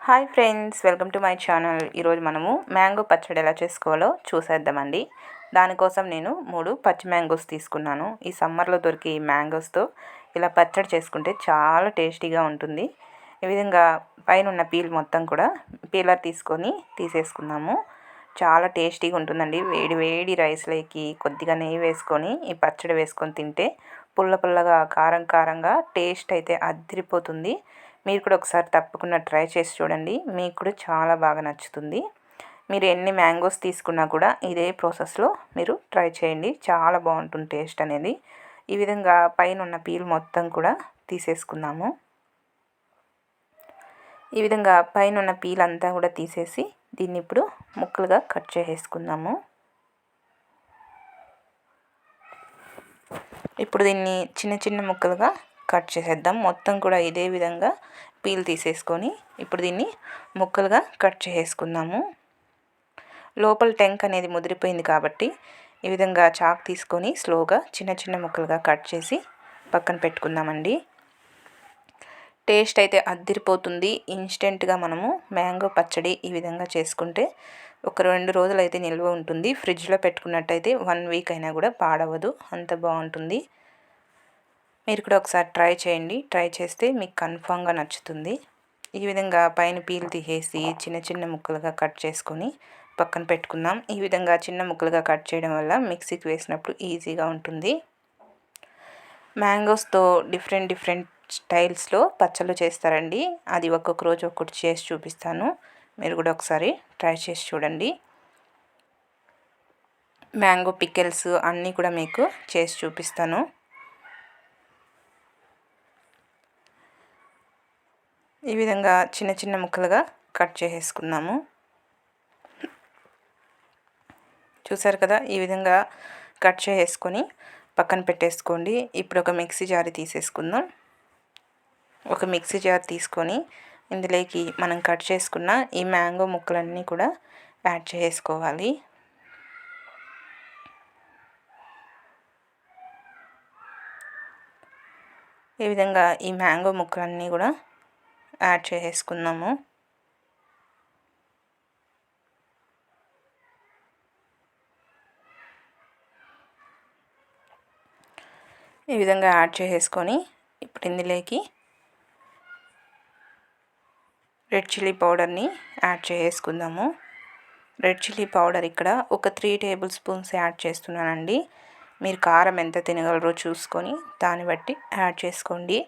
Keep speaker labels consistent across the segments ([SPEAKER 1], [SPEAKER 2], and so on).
[SPEAKER 1] Hi friends, welcome to my channel. ఈరోజు మనము mango పచ్చడి ఎలా చేసుకోవాలో చూసేద్దామండి. దానికోసం నేను 3 పచ్చి మ్యాంగోస్ తీసుకున్నాను. ఈ సమ్మర్లో దొరికే ఈ మ్యాంగోస్తో ఇలా పచ్చడి చేసుకుంటే చాలా టేస్టీగా ఉంటుంది. ఈ విధంగా పైన ఉన్న పీల్ మొత్తం కూడా పీలర్ తీసుకొని తీసేసుకున్నాము. చాలా టేస్టీగా ఉంటుందండి. వేడి వేడి రైస్లోకి కొద్దిగా నెయ్యి వేసుకొని ఈ పచ్చడి వేసుకొని తింటే పుల్ల పుల్లగా కారం కారంగా టేస్ట్ అయితే అదిరిపోతుంది. మీరు కూడా ఒకసారి తప్పకుండా ట్రై చేసి చూడండి. మీకు కూడా చాలా బాగా నచ్చుతుంది. మీరు ఎన్ని మ్యాంగోస్ తీసుకున్నా కూడా ఇదే ప్రాసెస్లో మీరు ట్రై చేయండి. చాలా బాగుంటుంది టేస్ట్ అనేది. ఈ విధంగా పైన ఉన్న పీల్ మొత్తం కూడా తీసేసుకుందాము. ఈ విధంగా పైన ఉన్న పీల్ అంతా కూడా తీసేసి దీన్ని ఇప్పుడు ముక్కలుగా కట్ చేసేసుకుందాము. ఇప్పుడు దీన్ని చిన్న చిన్న ముక్కలుగా కట్ చేసేద్దాం. మొత్తం కూడా ఇదే విధంగా పీల్ తీసేసుకొని ఇప్పుడు దీన్ని ముక్కలుగా కట్ చేసేసుకుందాము. లోపల టెంక్ అనేది ముదిరిపోయింది కాబట్టి ఈ విధంగా చాక్ తీసుకొని స్లోగా చిన్న చిన్న ముక్కలుగా కట్ చేసి పక్కన పెట్టుకుందామండి. టేస్ట్ అయితే అద్దిరిపోతుంది. ఇన్స్టెంట్గా మనము మ్యాంగో పచ్చడి ఈ విధంగా చేసుకుంటే ఒక 2 రోజులు అయితే నిల్వ ఉంటుంది. ఫ్రిడ్జ్లో పెట్టుకున్నట్టయితే 1 వీక్ అయినా కూడా పాడవదు, అంత బాగుంటుంది. మీరు కూడా ఒకసారి ట్రై చేయండి. ట్రై చేస్తే మీకు కన్ఫామ్గా నచ్చుతుంది. ఈ విధంగా పైన పీల్ తీసేసి చిన్న చిన్న ముక్కలుగా కట్ చేసుకొని పక్కన పెట్టుకుందాం. ఈ విధంగా చిన్న ముక్కలుగా కట్ చేయడం వల్ల మిక్సీకి వేసినప్పుడు ఈజీగా ఉంటుంది. మ్యాంగోస్తో డిఫరెంట్ స్టైల్స్లో పచ్చళ్ళు చేస్తారండి. అది ఒక్కొక్క రోజు ఒక్కొక్కటి చేసి చూపిస్తాను. మీరు కూడా ఒకసారి ట్రై చేసి చూడండి. మ్యాంగో పికిల్స్ అన్నీ కూడా మీకు చేసి చూపిస్తాను. ఈ విధంగా చిన్న చిన్న ముక్కలుగా కట్ చేసేసుకున్నాము. చూసారు కదా, ఈ విధంగా కట్ చేసేసుకొని పక్కన పెట్టేసుకోండి. ఇప్పుడు ఒక మిక్సీ జార్ తీసేసుకుందాం. ఒక మిక్సీ జార్ తీసుకొని ఇందులోకి మనం కట్ చేసుకున్న ఈ మ్యాంగో ముక్కలన్నీ కూడా యాడ్ చేసుకోవాలి. ఈ విధంగా ఈ మ్యాంగో ముక్కలన్నీ కూడా యాడ్ చేసేసుకుందాము. ఈ విధంగా యాడ్ చేసేసుకొని ఇప్పుడు ఇందులోకి రెడ్ చిల్లీ పౌడర్ని యాడ్ చేసుకుందాము. రెడ్ చిల్లీ పౌడర్ ఇక్కడ ఒక 3 టేబుల్ స్పూన్స్ యాడ్ చేస్తున్నానండి. మీరు కారం ఎంత తినగలరో చూసుకొని దాన్ని బట్టి యాడ్ చేసుకోండి.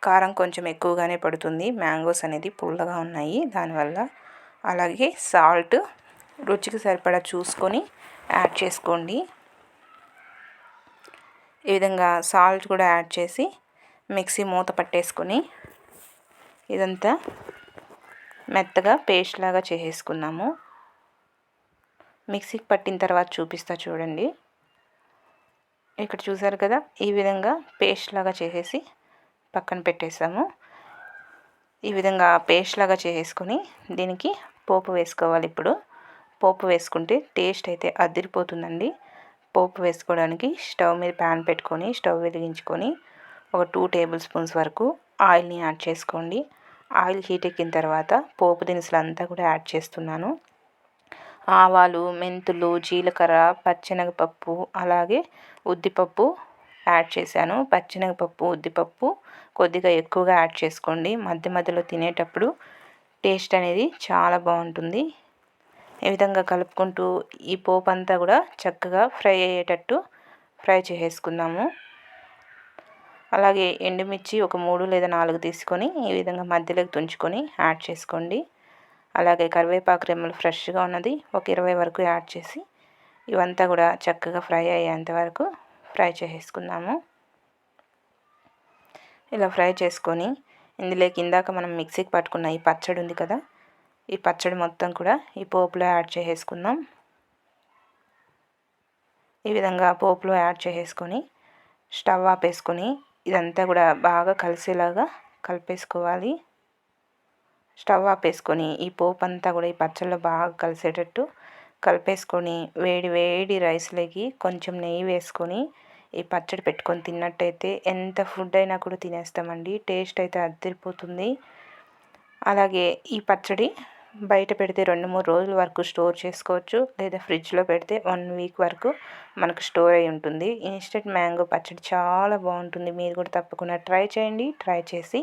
[SPEAKER 1] కారం కొంచెం ఎక్కువగానే పడుతుంది, మ్యాంగోస్ అనేది పుల్లగా ఉన్నాయి దానివల్ల. అలాగే సాల్ట్ రుచికి సరిపడా చూసుకొని యాడ్ చేసుకోండి. ఈ విధంగా సాల్ట్ కూడా యాడ్ చేసి మిక్సీ మూత పట్టేసుకొని ఇదంతా మెత్తగా పేస్ట్ లాగా చేసేసుకున్నాము. మిక్సీకి పట్టిన తర్వాత చూపిస్తా చూడండి. ఇక్కడ చూసారు కదా, ఈ విధంగా పేస్ట్ లాగా చేసేసి పక్కన పెట్టేసాము. ఈ విధంగా పేస్ట్ లాగా చేసేసుకొని దీనికి పోపు వేసుకోవాలి. ఇప్పుడు పోపు వేసుకుంటే టేస్ట్ అయితే అదిరిపోతుందండి. పోపు వేసుకోవడానికి స్టవ్ మీద ప్యాన్ పెట్టుకొని స్టవ్ వెలిగించుకొని ఒక 2 టేబుల్ స్పూన్స్ వరకు ఆయిల్ని యాడ్ చేసుకోండి. ఆయిల్ హీట్ ఎక్కిన తర్వాత పోపు దినుసులు అంతా కూడా యాడ్ చేస్తున్నాను. ఆవాలు, మెంతులు, జీలకర్ర, పచ్చెనగపప్పు, అలాగే ఉద్దిపప్పు యాడ్ చేశాను. పచ్చెనగపప్పు, ఉద్దిపప్పు కొద్దిగా ఎక్కువగా యాడ్ చేసుకోండి. మధ్య మధ్యలో తినేటప్పుడు టేస్ట్ అనేది చాలా బాగుంటుంది. ఈ విధంగా కలుపుకుంటూ ఈ పోపు అంతా కూడా చక్కగా ఫ్రై అయ్యేటట్టు ఫ్రై చేసేసుకుందాము. అలాగే ఎండుమిర్చి ఒక 3 లేదా 4 తీసుకొని ఈ విధంగా మధ్యలోకి తుంచుకొని యాడ్ చేసుకోండి. అలాగే కరివేపాకు రెమ్మలు ఫ్రెష్గా ఉన్నది ఒక 20 వరకు యాడ్ చేసి ఇవంతా కూడా చక్కగా ఫ్రై అయ్యేంత వరకు ఫ్రై చేసేసుకుందాము. ఇలా ఫ్రై చేసుకొని ఇందులోకి ఇందాక మనం మిక్సీకి పట్టుకున్న ఈ పచ్చడి ఉంది కదా, ఈ పచ్చడి మొత్తం కూడా ఈ పోపులో యాడ్ చేసేసుకుందాం. ఈ విధంగా పోపులో యాడ్ చేసేసుకొని స్టవ్ ఆపేసుకొని ఇదంతా కూడా బాగా కలిసేలాగా కలిపేసుకోవాలి. స్టవ్ ఆపేసుకొని ఈ పోపు అంతా కూడా ఈ పచ్చళ్ళలో బాగా కలిసేటట్టు కలిపేసుకొని వేడి వేడి రైస్లోకి కొంచెం నెయ్యి వేసుకొని ఈ పచ్చడి పెట్టుకొని తిన్నట్టయితే ఎంత ఫుడ్ అయినా కూడా తినేస్తామండి. టేస్ట్ అయితే అదిరిపోతుంది. అలాగే ఈ పచ్చడి బయట పెడితే 2-3 రోజుల వరకు స్టోర్ చేసుకోవచ్చు, లేదా ఫ్రిడ్జ్లో పెడితే 1 వీక్ వరకు మనకు స్టోర్ అయి ఉంటుంది. ఇన్స్టెంట్ మ్యాంగో పచ్చడి చాలా బాగుంటుంది. మీరు కూడా తప్పకుండా ట్రై చేయండి. ట్రై చేసి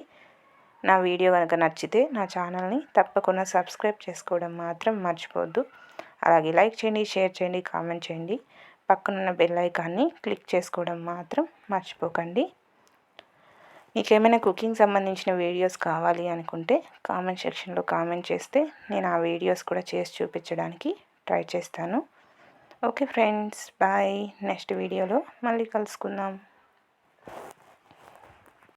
[SPEAKER 1] నా వీడియో కనుక నచ్చితే నా ఛానల్ని తప్పకుండా సబ్స్క్రైబ్ చేసుకోవడం మాత్రం మర్చిపోవద్దు. అలాగే లైక్ చేయండి, షేర్ చేయండి, కామెంట్ చేయండి. పక్కనున్న బెల్ ఐకాన్ని క్లిక్ చేసుకోవడం మాత్రం మర్చిపోకండి. మీకేమైనా కుకింగ్ సంబంధించిన వీడియోస్ కావాలి అనుకుంటే కామెంట్ సెక్షన్లో కామెంట్ చేస్తే నేను ఆ వీడియోస్ కూడా చేసి చూపించడానికి ట్రై చేస్తాను. Okay friends, bye. నెక్స్ట్ వీడియోలో మళ్ళీ కలుసుకుందాం.